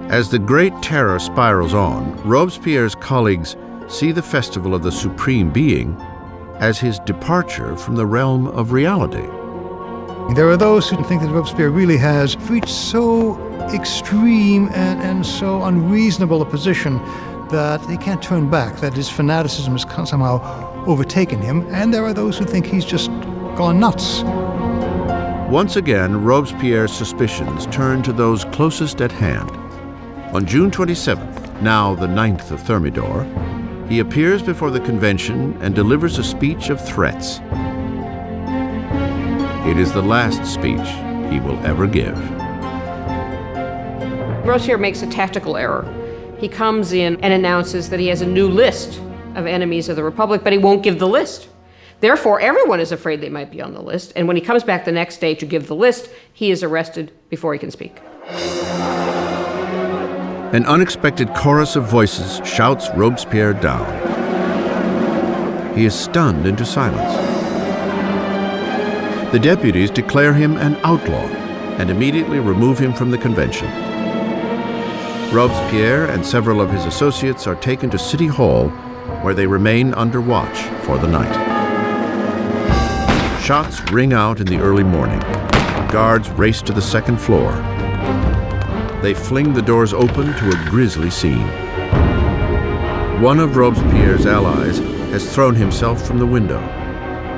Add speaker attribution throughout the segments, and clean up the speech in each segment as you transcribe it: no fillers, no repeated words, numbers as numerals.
Speaker 1: As the Great Terror spirals on, Robespierre's colleagues see the Festival of the Supreme Being as his departure from the realm of reality.
Speaker 2: There are those who think that Robespierre really has reached so extreme and so unreasonable a position that he can't turn back, that his fanaticism has somehow overtaken him, and there are those who think he's just gone nuts.
Speaker 1: Once again, Robespierre's suspicions turn to those closest at hand. On June 27th, now the 9th of Thermidor, he appears before the convention and delivers a speech of threats. It is the last speech he will ever give.
Speaker 3: Robespierre makes a tactical error. He comes in and announces that he has a new list of enemies of the Republic, but he won't give the list. Therefore, everyone is afraid they might be on the list, and when he comes back the next day to give the list, he is arrested before he can speak.
Speaker 1: An unexpected chorus of voices shouts Robespierre down. He is stunned into silence. The deputies declare him an outlaw and immediately remove him from the convention. Robespierre and several of his associates are taken to City Hall, where they remain under watch for the night. Shots ring out in the early morning. Guards race to the second floor. They fling the doors open to a grisly scene. One of Robespierre's allies has thrown himself from the window.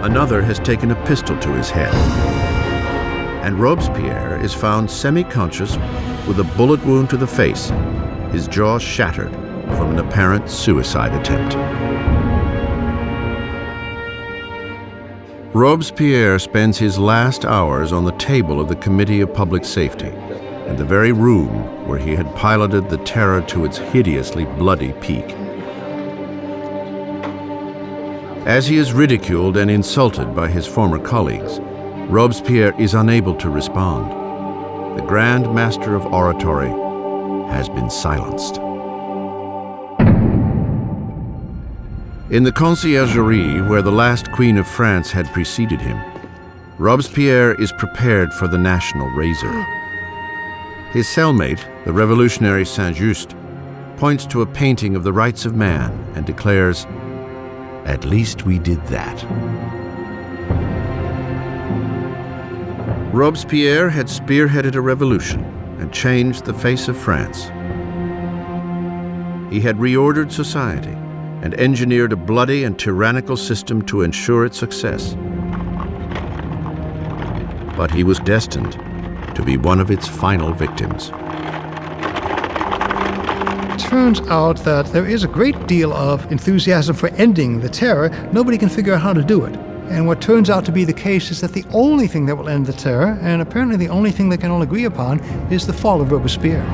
Speaker 1: Another has taken a pistol to his head. And Robespierre is found semi-conscious with a bullet wound to the face, his jaw shattered from an apparent suicide attempt. Robespierre spends his last hours on the table of the Committee of Public Safety, in the very room where he had piloted the terror to its hideously bloody peak. As he is ridiculed and insulted by his former colleagues, Robespierre is unable to respond. The Grand Master of Oratory has been silenced. In the Conciergerie, where the last Queen of France had preceded him, Robespierre is prepared for the national razor. His cellmate, the revolutionary Saint-Just, points to a painting of the rights of man and declares, "At least we did that." Robespierre had spearheaded a revolution and changed the face of France. He had reordered society and engineered a bloody and tyrannical system to ensure its success. But he was destined to be one of its final victims.
Speaker 2: It turns out that there is a great deal of enthusiasm for ending the terror. Nobody can figure out how to do it. And what turns out to be the case is that the only thing that will end the terror, and apparently the only thing they can all agree upon, is the fall of Robespierre.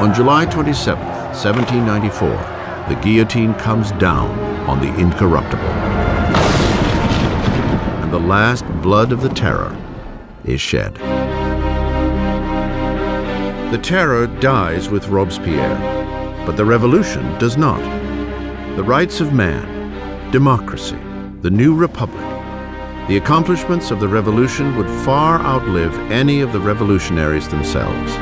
Speaker 1: On July 27, 1794, the guillotine comes down on the incorruptible. And the last blood of the terror is shed. The terror dies with Robespierre, but the revolution does not. The rights of man, democracy, the new republic, the accomplishments of the revolution would far outlive any of the revolutionaries themselves.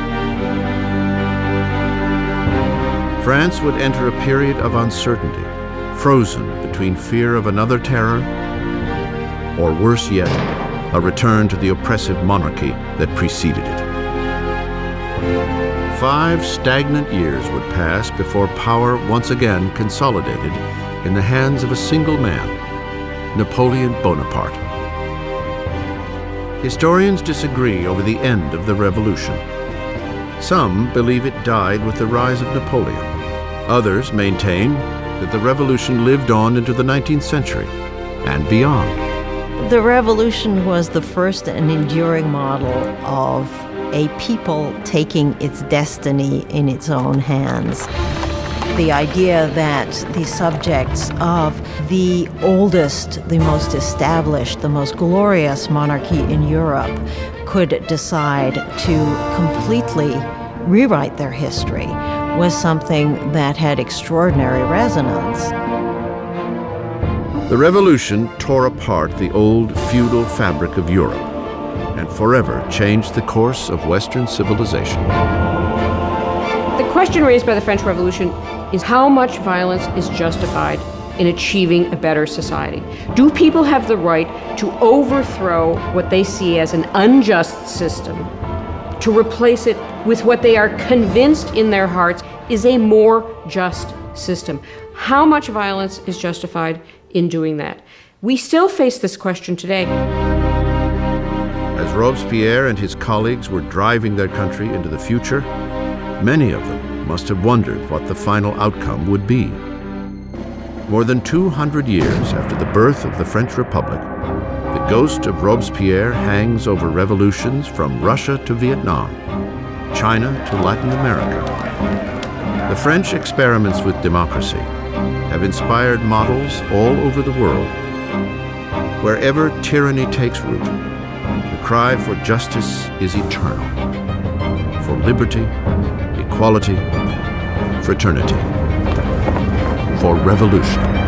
Speaker 1: France would enter a period of uncertainty, frozen between fear of another terror, or worse yet, a return to the oppressive monarchy that preceded it. 5 stagnant years would pass before power once again consolidated in the hands of a single man, Napoleon Bonaparte. Historians disagree over the end of the revolution. Some believe it died with the rise of Napoleon. Others maintain that the revolution lived on into the 19th century and beyond.
Speaker 4: The revolution was the first and enduring model of a people taking its destiny in its own hands. The idea that the subjects of the oldest, the most established, the most glorious monarchy in Europe could decide to completely rewrite their history was something that had extraordinary resonance.
Speaker 1: The revolution tore apart the old feudal fabric of Europe. and forever changed the course of Western civilization.
Speaker 3: The question raised by the French Revolution is how much violence is justified in achieving a better society? Do people have the right to overthrow what they see as an unjust system, to replace it with what they are convinced in their hearts is a more just system? How much violence is justified in doing that? We still face this question today.
Speaker 1: As Robespierre and his colleagues were driving their country into the future, many of them must have wondered what the final outcome would be. More than 200 years after the birth of the French Republic, the ghost of Robespierre hangs over revolutions from Russia to Vietnam, China to Latin America. The French experiments with democracy have inspired models all over the world. Wherever tyranny takes root, the cry for justice is eternal, for liberty, equality, fraternity, for revolution.